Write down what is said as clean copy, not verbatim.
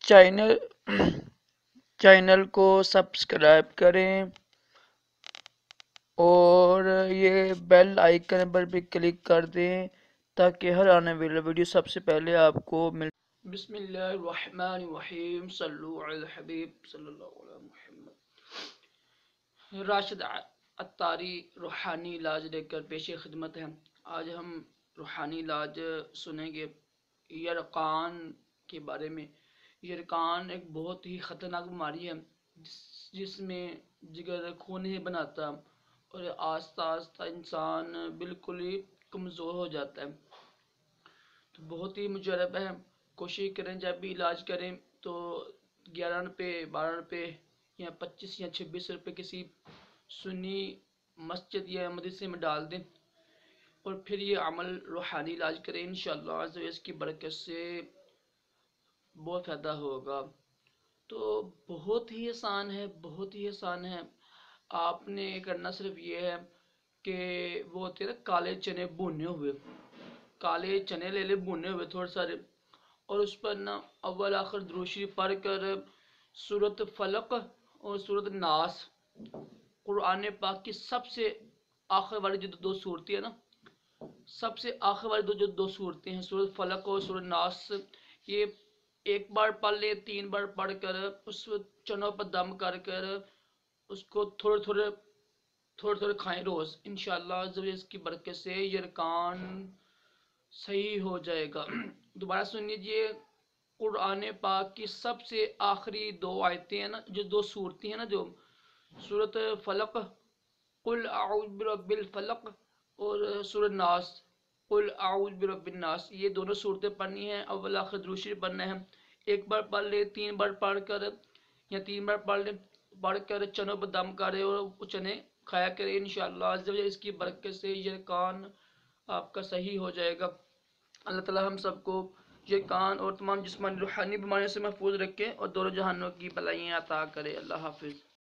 Channel channel کو subscribe کریں اور یہ بیل آئیکن پر بھی کلک کر دیں تاکہ ہر آنے والی ویڈیو سب سے پہلے آپ کو مل۔ بسم اللہ الرحمن الرحیم، صلو علی الحبیب صلی اللہ علیہ محمد۔ راشد عطاری روحانی علاج لے کر پیش خدمت ہے۔ آج ہم روحانی علاج سنیں گے یرقان کے بارے میں۔ یرقان ایک بہت ہی خطرناک بیماری ہے جس میں جگر خون نہیں بناتا اور آہستہ آہستہ انسان بالکل ہی کمزور ہو جاتا ہے۔ تو بہت ہی مجرب ہے، کوشش کریں جب بھی علاج کریں تو 11 روپے 12 روپے یا 25 یا 26 روپے کسی سنی مسجد یا مدرسے میں ڈال دیں اور پھر یہ عمل روحانی علاج کریں، انشاءاللہ اس کی برکت سے بہت فائدہ ہوگا۔ تو بہت ہی آسان ہے، بہت ہی آسان ہے۔ آپ نے کرنا صرف یہ ہے کہ وہ ہوتے ہیں نا کالے چنے بھونے ہوئے، کالے چنے لے لے بھونے ہوئے تھوڑے سارے، اور اس پر نا اول آخر درود شریف پڑھ کر سورۃ فلق اور سورۃ ناس، قرآن پاک کی سب سے آخر والی جو دو صورتیں ہیں نا، سب سے آخر والی جو دو صورتیں ہیں سورۃ فلق اور سورۃ ناس، یہ ایک بار پڑھ لیں، 3 بار پڑھ کر اس چنوں پر دم کر کر اس کو تھوڑے تھوڑے کھائیں روز، انشاءاللہ اس کی برکت سے یرقان صحیح ہو جائے گا۔ دوبارہ سن لیجیے، قرآن پاک کی سب سے آخری 2 آیتیں ہیں نا، جو 2 صورتیں ہیں نا، جو سورۃ فلق قل اعوذ برب الفلق اور سورۃ ناس قل اعوذ برب الناس، یہ دونوں صورتیں پڑھنی ہیں، اول آخر درود شریف پڑھنا ہے۔ ایک بار پڑھ لے، 3 بار پڑھ کر یا 3 بار پڑھ کر چنوں پر دم کرے اور وہ چنے کھایا کرے، انشاءاللہ اس کی برکت سے یرقان آپ کا صحیح ہو جائے گا۔ اللہ تعالی ہم سب کو یرقان اور تمام جسمانی روحانی بیماریوں سے محفوظ رکھے اور دونوں جہانوں کی بلائیاں عطا کرے۔ اللہ حافظ۔